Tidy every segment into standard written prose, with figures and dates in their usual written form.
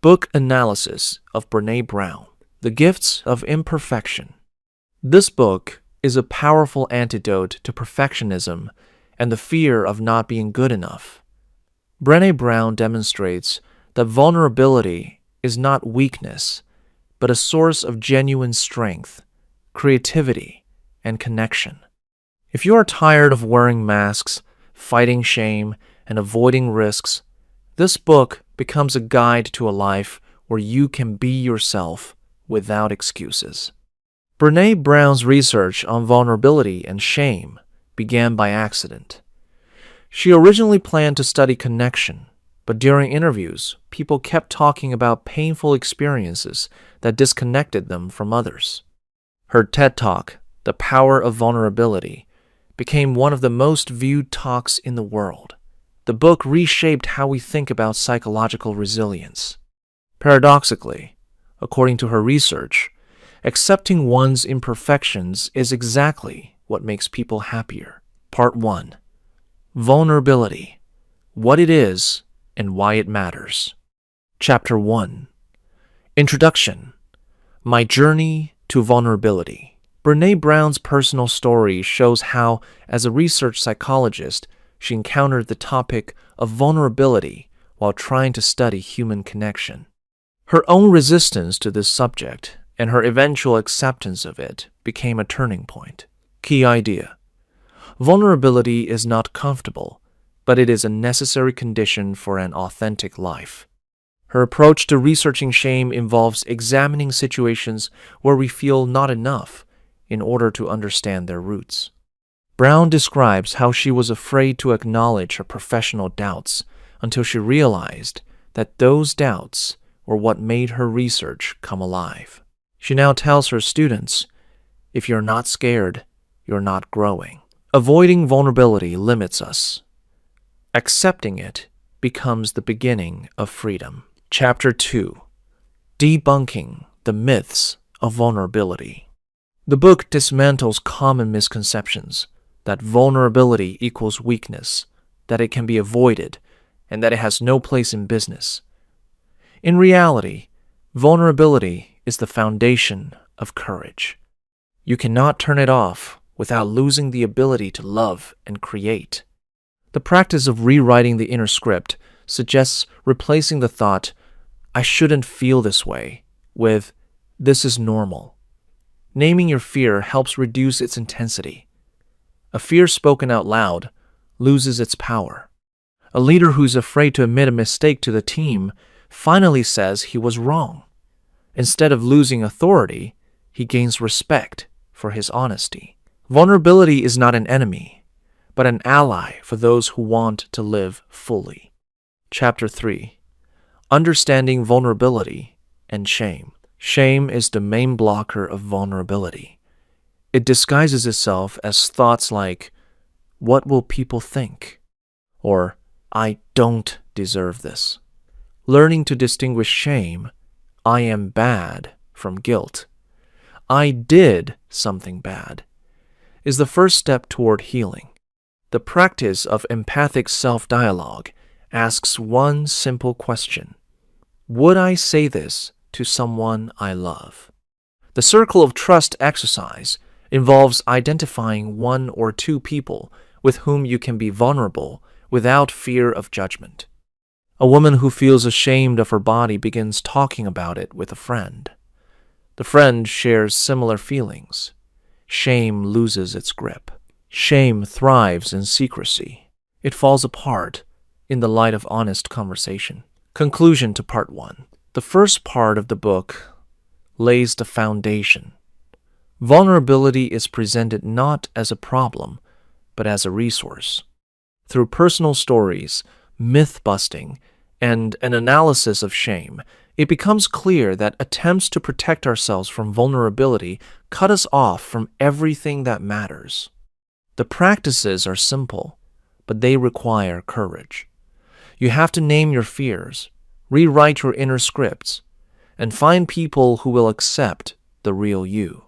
Book Analysis of Brené Brown, The Gifts of Imperfection. This book is a powerful antidote to perfectionism and the fear of not being good enough. Brené Brown demonstrates that vulnerability is not weakness, but a source of genuine strength, creativity, and connection. If you are tired of wearing masks, fighting shame, and avoiding risks, this book becomes a guide to a life where you can be yourself without excuses. Brené Brown's research on vulnerability and shame began by accident. She originally planned to study connection, but during interviews, people kept talking about painful experiences that disconnected them from others. Her TED Talk, The Power of Vulnerability, became one of the most viewed talks in the world. The book reshaped how we think about psychological resilience. Paradoxically, according to her research, accepting one's imperfections is exactly what makes people happier. Part 1. Vulnerability. What it is and why it matters. Chapter 1. Introduction. My journey to vulnerability. Brené Brown's personal story shows how, as a research psychologist, she encountered the topic of vulnerability while trying to study human connection. Her own resistance to this subject and her eventual acceptance of it became a turning point. Key idea. Vulnerability is not comfortable, but it is a necessary condition for an authentic life. Her approach to researching shame involves examining situations where we feel not enough in order to understand their roots. Brown describes how she was afraid to acknowledge her professional doubts until she realized that those doubts were what made her research come alive. She now tells her students, if you're not scared, you're not growing. Avoiding vulnerability limits us. Accepting it becomes the beginning of freedom. Chapter 2. Debunking the Myths of Vulnerability. The book dismantles common misconceptions that vulnerability equals weakness, that it can be avoided, and that it has no place in business. In reality, vulnerability is the foundation of courage. You cannot turn it off without losing the ability to love and create. The practice of rewriting the inner script suggests replacing the thought, I shouldn't feel this way, with, this is normal. Naming your fear helps reduce its intensity. A fear spoken out loud loses its power. A leader who's afraid to admit a mistake to the team finally says he was wrong. Instead of losing authority, he gains respect for his honesty. Vulnerability is not an enemy, but an ally for those who want to live fully. Chapter 3. Understanding vulnerability and shame. Shame is the main blocker of vulnerability. It disguises itself as thoughts like, what will people think? Or, I don't deserve this. Learning to distinguish shame, I am bad, from guilt, I did something bad, is the first step toward healing. The practice of empathic self-dialogue asks one simple question. Would I say this to someone I love? The circle of trust exercise involves identifying one or two people with whom you can be vulnerable without fear of judgment. A woman who feels ashamed of her body begins talking about it with a friend. The friend shares similar feelings. Shame loses its grip. Shame thrives in secrecy. It falls apart in the light of honest conversation. Conclusion to Part 1. The first part of the book lays the foundation. Vulnerability is presented not as a problem, but as a resource. Through personal stories, myth-busting, and an analysis of shame, it becomes clear that attempts to protect ourselves from vulnerability cut us off from everything that matters. The practices are simple, but they require courage. You have to name your fears, rewrite your inner scripts, and find people who will accept the real you.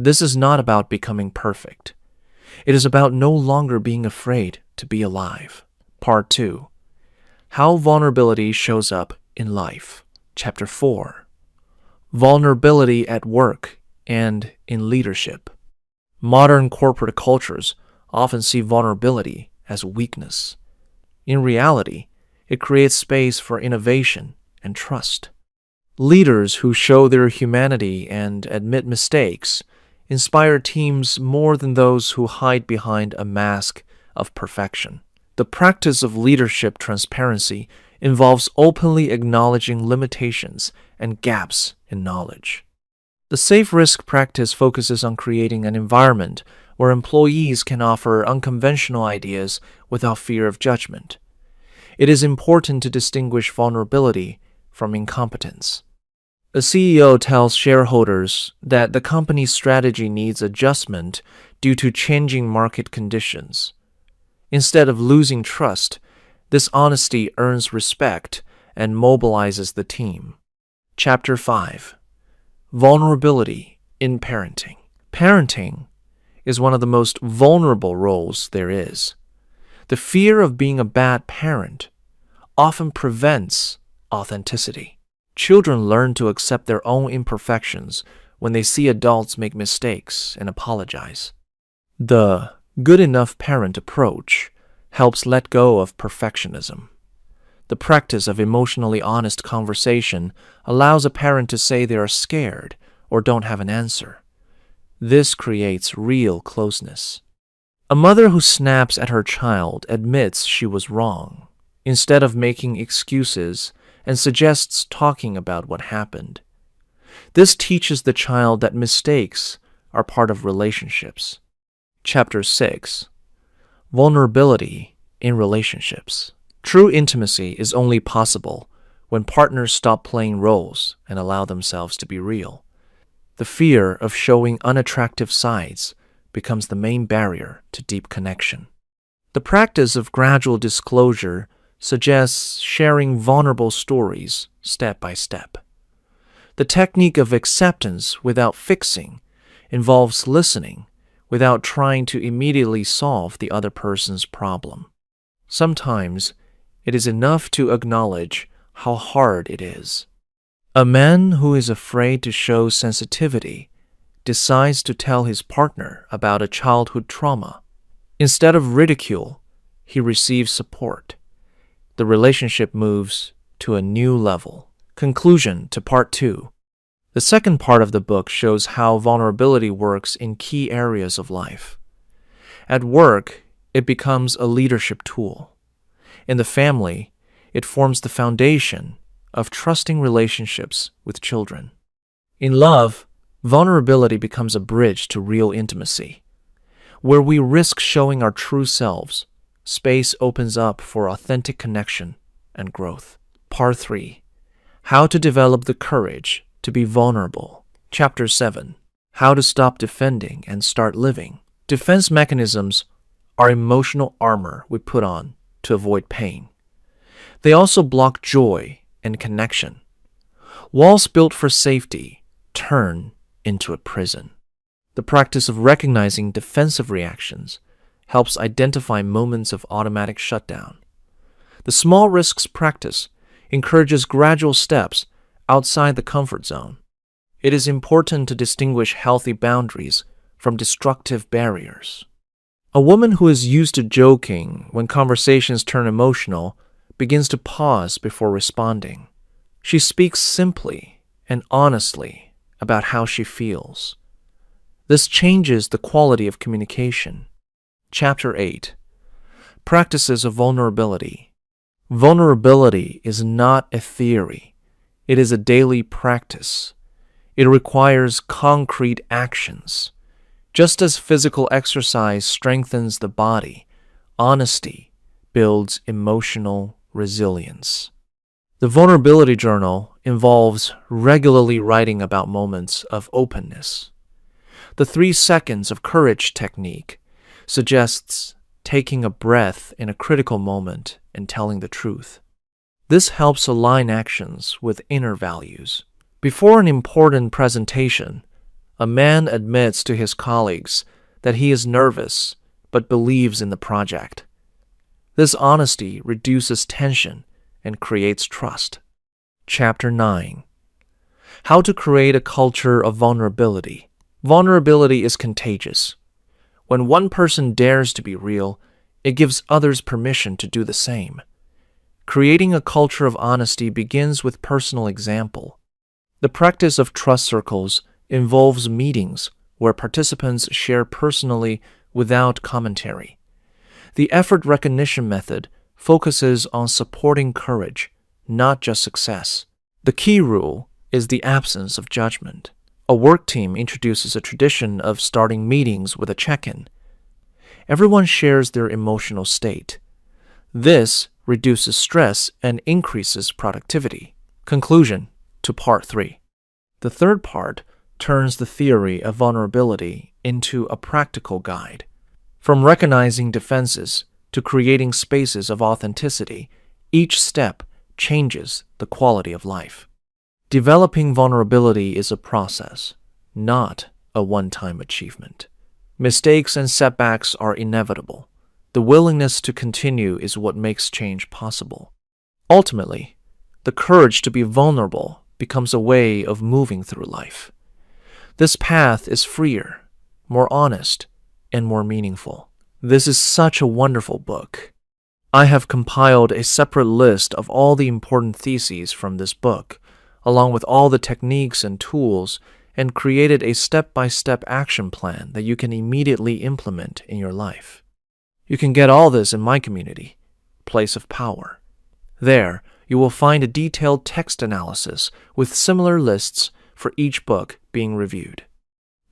This is not about becoming perfect. It is about no longer being afraid to be alive. Part 2. How vulnerability shows up in life. Chapter 4. Vulnerability at work and in leadership. Modern corporate cultures often see vulnerability as weakness. In reality, it creates space for innovation and trust. Leaders who show their humanity and admit mistakes inspire teams more than those who hide behind a mask of perfection. The practice of leadership transparency involves openly acknowledging limitations and gaps in knowledge. The safe risk practice focuses on creating an environment where employees can offer unconventional ideas without fear of judgment. It is important to distinguish vulnerability from incompetence. A CEO tells shareholders that the company's strategy needs adjustment due to changing market conditions. Instead of losing trust, this honesty earns respect and mobilizes the team. Chapter 5. Vulnerability in parenting. Parenting is one of the most vulnerable roles there is. The fear of being a bad parent often prevents authenticity. Children learn to accept their own imperfections when they see adults make mistakes and apologize. The good enough parent approach helps let go of perfectionism. The practice of emotionally honest conversation allows a parent to say they are scared or don't have an answer. This creates real closeness. A mother who snaps at her child admits she was wrong, instead of making excuses, and suggests talking about what happened. This teaches the child that mistakes are part of relationships. Chapter 6. Vulnerability in relationships. True intimacy is only possible when partners stop playing roles and allow themselves to be real. The fear of showing unattractive sides becomes the main barrier to deep connection. The practice of gradual disclosure suggests sharing vulnerable stories step by step. The technique of acceptance without fixing involves listening without trying to immediately solve the other person's problem. Sometimes it is enough to acknowledge how hard it is. A man who is afraid to show sensitivity decides to tell his partner about a childhood trauma. Instead of ridicule, he receives support. The relationship moves to a new level. Conclusion to Part 2. The second part of the book shows how vulnerability works in key areas of life. At work, it becomes a leadership tool. In the family, it forms the foundation of trusting relationships with children. In love, vulnerability becomes a bridge to real intimacy. Where we risk showing our true selves, space opens up for authentic connection and growth. Part 3. How to develop the courage to be vulnerable. Chapter 7. How to stop defending and start living. Defense mechanisms are emotional armor we put on to avoid pain. They also block joy and connection. Walls built for safety turn into a prison. The practice of recognizing defensive reactions helps identify moments of automatic shutdown. The small risks practice encourages gradual steps outside the comfort zone. It is important to distinguish healthy boundaries from destructive barriers. A woman who is used to joking when conversations turn emotional begins to pause before responding. She speaks simply and honestly about how she feels. This changes the quality of communication. Chapter 8. Practices of vulnerability. Vulnerability is not a theory. It is a daily practice. It requires concrete actions. Just as physical exercise strengthens the body, honesty builds emotional resilience. The vulnerability journal involves regularly writing about moments of openness. The 3 seconds of courage technique suggests taking a breath in a critical moment and telling the truth. This helps align actions with inner values. Before an important presentation, a man admits to his colleagues that he is nervous but believes in the project. This honesty reduces tension and creates trust. Chapter 9. How to create a culture of vulnerability. Vulnerability is contagious. When one person dares to be real, it gives others permission to do the same. Creating a culture of honesty begins with personal example. The practice of trust circles involves meetings where participants share personally without commentary. The effort recognition method focuses on supporting courage, not just success. The key rule is the absence of judgment. A work team introduces a tradition of starting meetings with a check-in. Everyone shares their emotional state. This reduces stress and increases productivity. Conclusion to Part 3. The third part turns the theory of vulnerability into a practical guide. From recognizing defenses to creating spaces of authenticity, each step changes the quality of life. Developing vulnerability is a process, not a one-time achievement. Mistakes and setbacks are inevitable. The willingness to continue is what makes change possible. Ultimately, the courage to be vulnerable becomes a way of moving through life. This path is freer, more honest, and more meaningful. This is such a wonderful book. I have compiled a separate list of all the important theses from this book, along with all the techniques and tools, and created a step-by-step action plan that you can immediately implement in your life. You can get all this in my community, Place of Power. There, you will find a detailed text analysis with similar lists for each book being reviewed.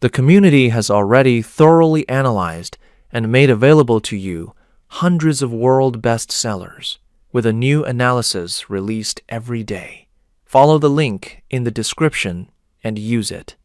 The community has already thoroughly analyzed and made available to you hundreds of world bestsellers, with a new analysis released every day. Follow the link in the description and use it.